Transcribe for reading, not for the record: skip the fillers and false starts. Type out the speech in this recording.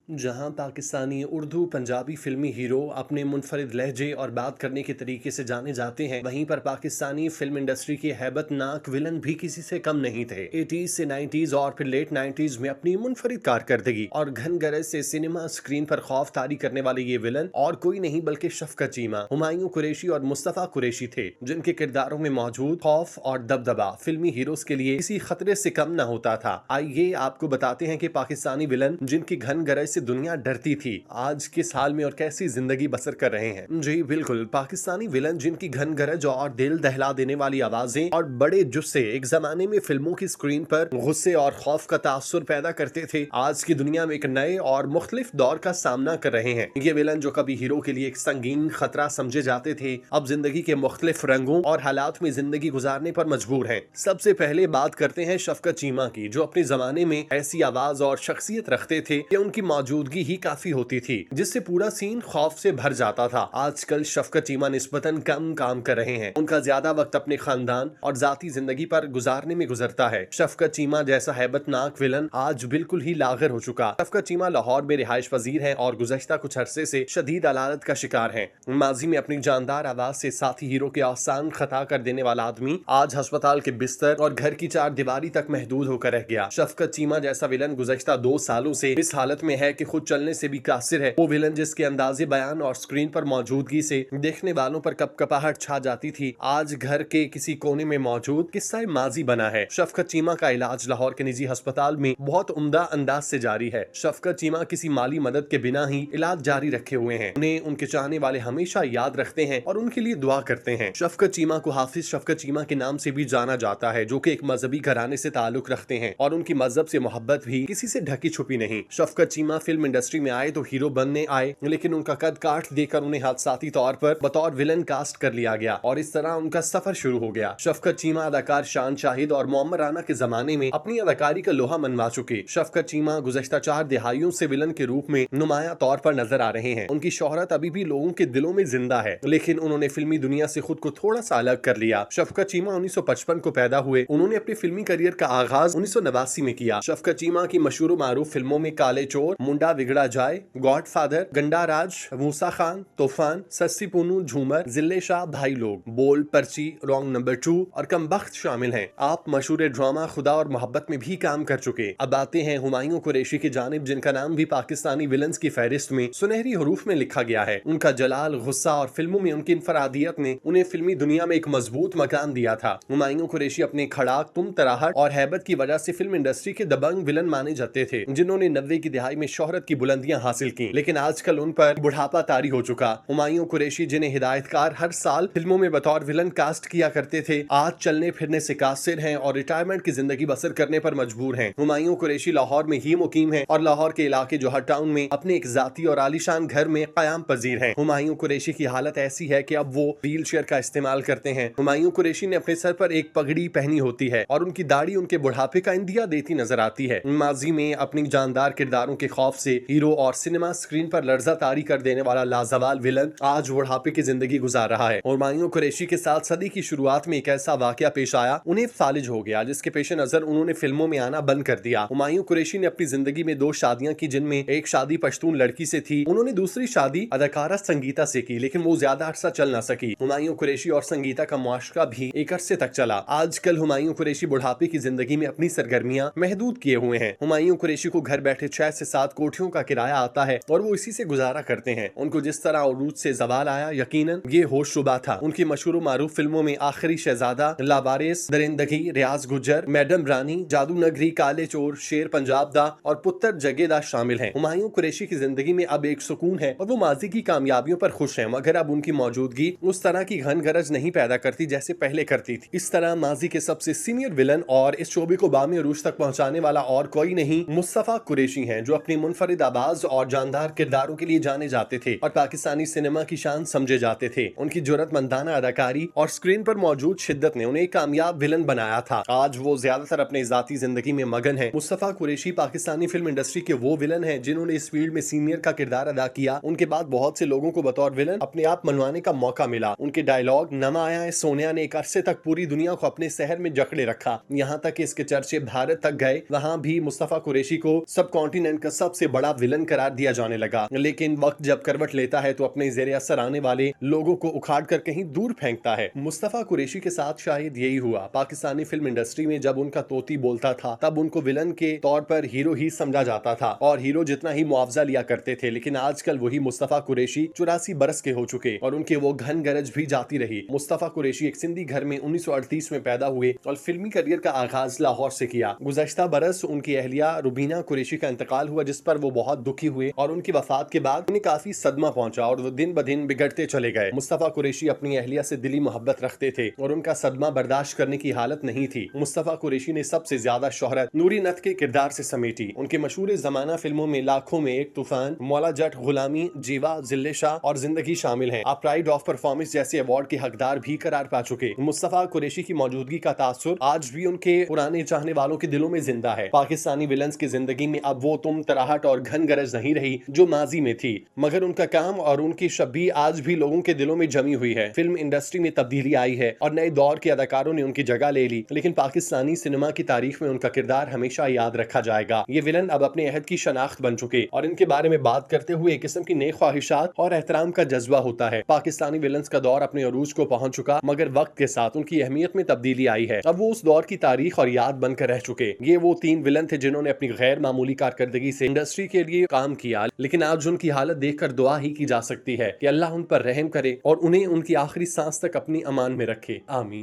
जहां पाकिस्तानी उर्दू पंजाबी फिल्मी हीरो अपने मुनफरिद लहजे और बात करने के तरीके से जाने जाते हैं, वहीं पर पाकिस्तानी फिल्म इंडस्ट्री के हैबतनाक विलन भी किसी से कम नहीं थे। 80s से 90s और फिर लेट 90s में अपनी मुनफरिद कारकर्दगी और घनगरज से सिनेमा स्क्रीन पर खौफ तारी करने वाले ये विलन और कोई नहीं बल्कि शफकत चीमा, हुमायूं कुरैशी और मुस्तफा कुरैशी थे, जिनके किरदारों में मौजूद खौफ और दबदबा फिल्मी हीरोज के लिए किसी खतरे से कम न होता था। आइए आपको बताते हैं कि पाकिस्तानी विलन जिनकी घनगरज से दुनिया डरती थी, आज किस हाल में और कैसी जिंदगी बसर कर रहे हैं। जी बिल्कुल, पाकिस्तानी विलन जिनकी घनगरज और दिल दहला देने वाली आवाजें और बड़े जुस्से एक जमाने में फिल्मों की स्क्रीन पर गुस्से और खौफ का तासुर पैदा करते थे, आज की दुनिया में एक नए और मुख्तलिफ दौर का सामना कर रहे हैं। ये विलन जो कभी हीरो के लिए एक संगीन खतरा समझे जाते थे, अब जिंदगी के मुख्तलिफ रंगों और हालात में जिंदगी गुजारने पर मजबूर हैं। सबसे पहले बात करते हैं शफकत चीमा की, जो अपने जमाने में ऐसी आवाज और शख्सियत रखते थे कि उनकी मौजूदगी ही काफी होती थी, जिससे पूरा सीन खौफ से भर जाता था। आजकल शफकत चीमा निस्बतन कम काम कर रहे हैं, उनका ज्यादा वक्त अपने खानदान और जाती जिंदगी पर गुजारने में गुजरता है। शफकत चीमा जैसा हैबतनाक विलन आज बिल्कुल ही लागर हो चुका। शफकत चीमा लाहौर में रिहाइश पजीर है और गुज़श्ता कुछ अरसे से शदीद अलालत का शिकार है। माजी में अपनी जानदार आवाज से साथी हीरो के आसान खता कर देने वाला आदमी आज अस्पताल के बिस्तर और घर की चार दीवारी तक महदूद होकर रह गया। शफकत चीमा जैसा विलन गुज़श्ता 2 सालों से इस हालत में है कि खुद चलने से भी कासिर है। वो विलन जिसके अंदाजे बयान और स्क्रीन पर मौजूदगी से देखने वालों पर कपकपाहट छा जाती थी, आज घर के किसी कोने में मौजूद किस्सा माजी बना है। शफकत चीमा का इलाज लाहौर के निजी अस्पताल में बहुत उम्दा अंदाज से जारी है। शफकत चीमा किसी माली मदद के बिना ही इलाज जारी रखे हुए हैं। उन्हें उनके चाहने वाले हमेशा याद रखते हैं और उनके लिए दुआ करते हैं। शफकत चीमा को हाफिज शफकत चीमा के नाम से भी जाना जाता है, जो कि एक मजहबी घराने से ताल्लुक रखते हैं और उनकी मजहब से मोहब्बत भी किसी से ढकी छुपी नहीं। शफकत चीमा फिल्म इंडस्ट्री में आए तो हीरो बनने आए, लेकिन उनका कद काठ देकर उन्हें हादसाती तौर पर बतौर विलन कास्ट कर लिया गया और इस तरह उनका सफर शुरू हो गया। शफकत चीमा अदाकार शान शाहिद और मोहम्मद राना के जमाने में अपनी अदाकारी का लोहा मनवा चुके। शफकत चीमा गुज़श्ता 4 दिहाइयों से विलन के रूप में नुमाया तौर पर नजर आ रहे हैं। उनकी शोहरत अभी भी लोगों के दिलों में जिंदा है, लेकिन उन्होंने फिल्मी दुनिया से खुद को थोड़ा सा अलग कर लिया। शफकत चीमा 1955 को पैदा हुए। उन्होंने अपने फिल्मी करियर का आगाज 1989 में किया। शफकत चीमा की मशहूर मारूफ फिल्मों में काले चोर, मुंडा बिगड़ा जाए, गॉडफादर, गंडा राज, मूसा खान, तूफान, सस्सी पुनू, झूमर, जिल्ले शाह, भाई लोग, बोल, पर्ची, रॉन्ग नंबर 2 और कमबख्त शामिल हैं। आप मशहूर ड्रामा खुदा और मोहब्बत में भी काम कर चुके। अब आते हैं हुमायूं कुरैशी की जानिब, जिनका नाम भी पाकिस्तानी विलन्स की फहरिस्त में सुनहरी हरूफ में लिखा गया है। उनका जलाल, गुस्सा और फिल्मों में उनकी इनफरादियत ने उन्हें फिल्मी दुनिया में एक मजबूत मकान दिया था। हुमायूं कुरैशी अपने खड़ाक, तुम तराहट और हैबत की वजह से फिल्म इंडस्ट्री के दबंग विलन माने जाते थे, जिन्होंने 90 की दिहाई में शोहरत की बुलंदियां हासिल की, लेकिन आजकल उन पर बुढ़ापा तारी हो चुका। हुमायूं कुरैशी जिन्हें हिदायतकार हर साल फिल्मों में बतौर विलन कास्ट किया करते थे, आज चलने फिरने से कासिर हैं और रिटायरमेंट की जिंदगी बसर करने पर मजबूर हैं। हुमायूं कुरैशी लाहौर में ही मुकीम है और लाहौर के इलाके जोहर टाउन में अपने एक जाती और आलीशान घर में कयाम पजीर हैं। हुमायूं कुरैशी की हालत ऐसी है कि अब वो व्हील चेयर का इस्तेमाल करते हैं। हुमायूं कुरैशी ने अपने सर पर एक पगड़ी पहनी होती है और उनकी दाढ़ी उनके बुढ़ापे का इंदिया देती नजर आती है। माजी में अपनी जानदार किरदारों के खौफ से हीरो और सिनेमा स्क्रीन पर लर्जा तारी कर देने वाला लाजवाल विलन आज बुढ़ापे की जिंदगी गुजार रहा है। हुमायूं कुरैशी के साथ सदी की शुरुआत में एक ऐसा वाकया पेश आया, उन्हें फालिज हो गया, जिसके पेश नजर उन्होंने फिल्मों में आना बंद कर दिया। हुमायूं कुरैशी ने अपनी जिंदगी में 2 शादियां की, जिनमें एक शादी पश्तून लड़की से थी। उन्होंने दूसरी शादी अदाकारा संगीता से की, लेकिन वो ज्यादा अरसा चल न सकी। हुमायूं कुरैशी और संगीता का मुआशरा भी एक अरसे तक चला। आजकल हुमायूं कुरैशी बुढ़ापे की जिंदगी में अपनी सरगर्मियां महदूद किए हुए हैं। हुमायूं कुरैशी को घर बैठे 6 से 7 कोठियों का किराया आता है और वो इसी से गुजारा करते हैं। उनको जिस तरह उरूज से जवाल आया, यकीनन ये होशरुबा था। उनकी मशहूर मारूफ फिल्मों में आखिरी शहजादा, लावारिस, दरिंदगी, रियाज गुज्जर, मैडम रानी, जादू नगरी, काले चोर, शेर पंजाब दा और पुत्र जगेदा शामिल हैं। हुमायूं कुरैशी की जिंदगी में अब एक सुकून है और वो माजी की कामयाबियों पर खुश हैं, मगर अब उनकी मौजूदगी उस तरह की घनगरज नहीं पैदा करती जैसे पहले करती थी। इस तरह माजी के सबसे सीनियर विलन और इस शोबे को बामे अरूज तक पहुंचाने वाला और कोई नहीं, मुस्तफा कुरैशी हैं, जो अपनी मुनफरिद आवाज और जानदार किरदारों के लिए जाने जाते थे और पाकिस्तानी सिनेमा की शान समझे जाते थे। उनकी जुर्रतमंदाना अदाकारी और स्क्रीन पर मौजूद शिद्दत ने उन्हें एक कामयाब विलन बनाया था। आज वो ज्यादातर अपने जाती जिंदगी में मगन है। मुस्तफा कुरैशी पाकिस्तानी फिल्म इंडस्ट्री के वो विलन हैं जिन्होंने इस फील्ड में सीनियर का किरदार अदा किया। उनके बाद बहुत से लोगों को बतौर विलन अपने आप मनवाने का मौका मिला। उनके डायलॉग नमा आया है सोनिया ने एक अरसे तक पूरी दुनिया को अपने शहर में जकड़े रखा, यहाँ तक कि इसके चर्चे भारत तक गए। वहाँ भी मुस्तफा कुरैशी को सब कॉन्टिनेंट का सबसे सबसे बड़ा विलन करार दिया जाने लगा। लेकिन वक्त जब करवट लेता है तो अपने ज़ेरे असर आने वाले लोगों को उखाड़ कर कहीं दूर फेंकता है। मुस्तफा कुरैशी के साथ शायद यही हुआ। पाकिस्तानी फिल्म इंडस्ट्री में जब उनका तोती बोलता था तब उनको विलन के तौर पर हीरो ही समझा जाता था और हीरो जितना ही मुआवजा लिया करते थे। लेकिन आजकल वही मुस्तफा कुरैशी 84 बरस के हो चुके और उनके वो घन गरज भी जाती रही। मुस्तफा कुरैशी एक सिंधी घर में 1938 में पैदा हुए और फिल्मी करियर का आगाज लाहौर से किया। गुज़श्ता बरस उनकी अहलिया रुबीना कुरैशी का इंतकाल हुआ, जिस पर वो बहुत दुखी हुए और उनकी वफात के बाद उन्हें काफी सदमा पहुंचा और वो दिन ब दिन बिगड़ते चले गए। मुस्तफा कुरैशी अपनी अहलिया से दिली मोहब्बत रखते थे और उनका सदमा बर्दाश्त करने की हालत नहीं थी। मुस्तफा कुरैशी ने सबसे ज्यादा शोहरत नूरी नत के किरदार से समेटी। उनके मशहूर जमाना फिल्मों में लाखों में एक तूफान, मौला जट, गुलामी, जीवा, जिल्ले शाह और जिंदगी शामिल हैं। आप प्राइड ऑफ परफॉर्मेंस जैसे अवार्ड के हकदार भी करार पा चुके। मुस्तफा कुरैशी की मौजूदगी का तासुर आज भी उनके पुराने चाहने वालों के दिलों में जिंदा है। पाकिस्तानी विलन्स की जिंदगी में अब वो तुम तराहट और घन गरज नहीं रही जो माजी में थी, मगर उनका काम और उनकी शबी आज भी लोगों के दिलों में जमी हुई है। फिल्म इंडस्ट्री में तब्दीली आई है और नए दौर के अदाकारों ने उनकी जगह ले ली, लेकिन पाकिस्तानी सिनेमा की तारीख में उनका किरदार हमेशा याद रखा जाएगा। ये विलन अब अपने अहद की शनाख्त बन चुके और इनके बारे में बात करते हुए एक किस्म की नेक ख्वाहिशात और एहतराम का जज्बा होता है। पाकिस्तानी विलन्स का दौर अपने अरूज को पहुंच चुका, मगर वक्त के साथ उनकी अहमियत में तब्दीली आई है। अब वो उस दौर की तारीख और याद बनकर रह चुके। ये वो 3 विलन थे जिन्होंने अपनी गैर मामूली कारकर्दगी से इंडस्ट्री के लिए काम किया, लेकिन आज उनकी हालत देखकर दुआ ही की जा सकती है कि अल्लाह उन पर रहम करे और उन्हें उनकी आखिरी सांस तक अपनी अमान में रखे। आमीन।